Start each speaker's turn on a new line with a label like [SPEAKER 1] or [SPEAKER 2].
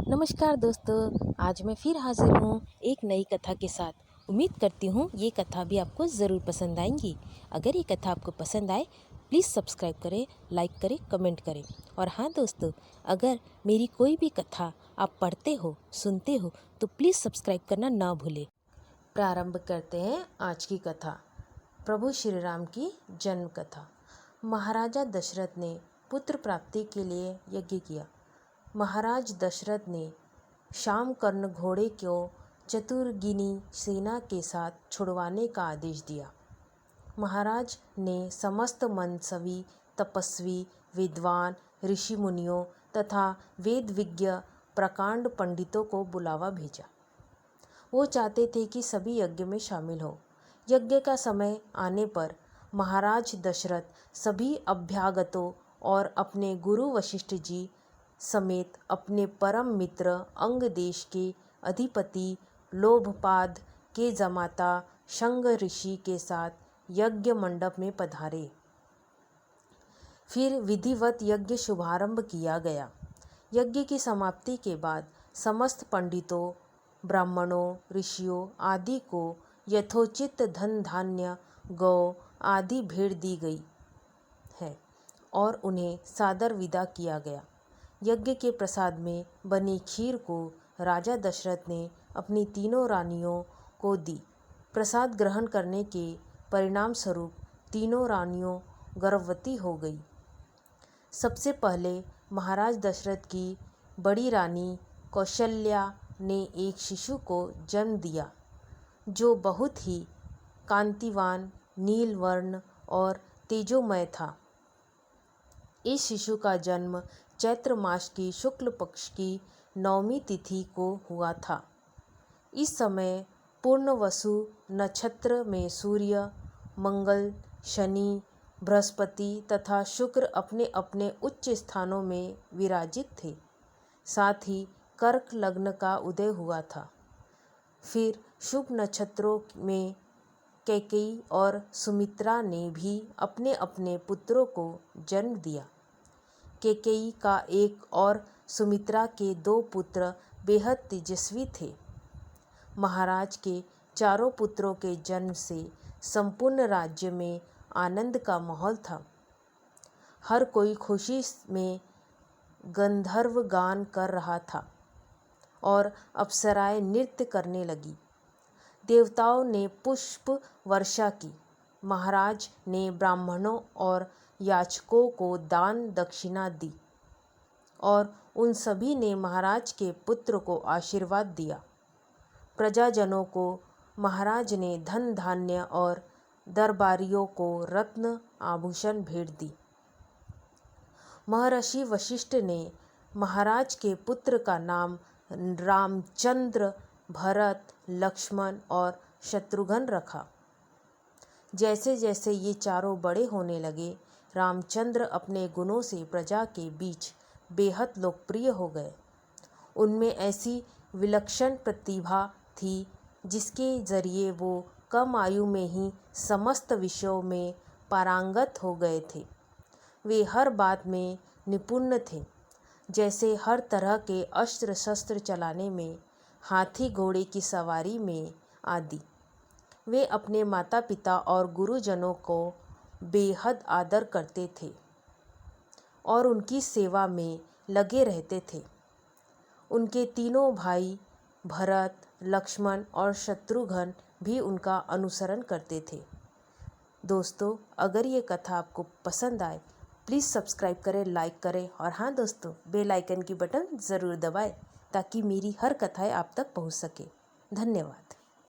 [SPEAKER 1] नमस्कार दोस्तों, आज मैं फिर हाजिर हूँ एक नई कथा के साथ। उम्मीद करती हूँ ये कथा भी आपको ज़रूर पसंद आएंगी। अगर ये कथा आपको पसंद आए प्लीज़ सब्सक्राइब करें, लाइक करें, कमेंट करें। और हाँ दोस्तों, अगर मेरी कोई भी कथा आप पढ़ते हो, सुनते हो तो प्लीज़ सब्सक्राइब करना ना भूलें। प्रारंभ करते हैं आज की कथा। प्रभु श्री राम की जन्म कथा। महाराजा दशरथ ने पुत्र प्राप्ति के लिए यज्ञ किया। महाराज दशरथ ने शामकर्ण घोड़े को चतुर्गिनी सेना के साथ छुड़वाने का आदेश दिया। महाराज ने समस्त मनसवी, तपस्वी, विद्वान, ऋषि मुनियों तथा वेद विज्ञ प्रकांड पंडितों को बुलावा भेजा। वो चाहते थे कि सभी यज्ञ में शामिल हो। यज्ञ का समय आने पर महाराज दशरथ सभी अभ्यागतों और अपने गुरु वशिष्ठ जी समेत अपने परम मित्र अंग देश के अधिपति लोभपाद के जमाता शंग ऋषि के साथ यज्ञ मंडप में पधारे। फिर विधिवत यज्ञ शुभारंभ किया गया। यज्ञ की समाप्ति के बाद समस्त पंडितों, ब्राह्मणों, ऋषियों आदि को यथोचित धन धान्य, गौ आदि भेंट दी गई है और उन्हें सादर विदा किया गया। यज्ञ के प्रसाद में बनी खीर को राजा दशरथ ने अपनी तीनों रानियों को दी। प्रसाद ग्रहण करने के परिणाम स्वरूप तीनों रानियों गर्भवती हो गई। सबसे पहले महाराज दशरथ की बड़ी रानी कौशल्या ने एक शिशु को जन्म दिया जो बहुत ही कांतिवान, नील वर्ण और तेजोमय था। इस शिशु का जन्म चैत्र मास की शुक्ल पक्ष की 9वीं तिथि को हुआ था। इस समय पूर्णवसु नक्षत्र में सूर्य, मंगल, शनि, बृहस्पति तथा शुक्र अपने अपने उच्च स्थानों में विराजित थे। साथ ही कर्क लग्न का उदय हुआ था। फिर शुभ नक्षत्रों में कैकेयी और सुमित्रा ने भी अपने अपने पुत्रों को जन्म दिया। कैकेयी का एक और सुमित्रा के 2 पुत्र बेहद तेजस्वी थे। महाराज के चारों पुत्रों के जन्म से संपूर्ण राज्य में आनंद का माहौल था। हर कोई खुशी में गंधर्व गान कर रहा था और अप्सराएं नृत्य करने लगी। देवताओं ने पुष्प वर्षा की। महाराज ने ब्राह्मणों और याचकों को दान दक्षिणा दी और उन सभी ने महाराज के पुत्र को आशीर्वाद दिया। प्रजाजनों को महाराज ने धन धान्य और दरबारियों को रत्न आभूषण भेंट दी। महर्षि वशिष्ठ ने महाराज के पुत्र का नाम रामचंद्र, भरत, लक्ष्मण और शत्रुघ्न रखा। जैसे जैसे ये चारों बड़े होने लगे, रामचंद्र अपने गुणों से प्रजा के बीच बेहद लोकप्रिय हो गए। उनमें ऐसी विलक्षण प्रतिभा थी जिसके जरिए वो कम आयु में ही समस्त विषयों में पारंगत हो गए थे। वे हर बात में निपुण थे, जैसे हर तरह के अस्त्र शस्त्र चलाने में, हाथी घोड़े की सवारी में आदि। वे अपने माता पिता और गुरुजनों को बेहद आदर करते थे और उनकी सेवा में लगे रहते थे। उनके तीनों भाई भरत, लक्ष्मण और शत्रुघ्न भी उनका अनुसरण करते थे। दोस्तों, अगर ये कथा आपको पसंद आए प्लीज़ सब्सक्राइब करें, लाइक करें और हाँ दोस्तों, बेल आइकन की बटन ज़रूर दबाएं ताकि मेरी हर कथाएं आप तक पहुंच सके। धन्यवाद।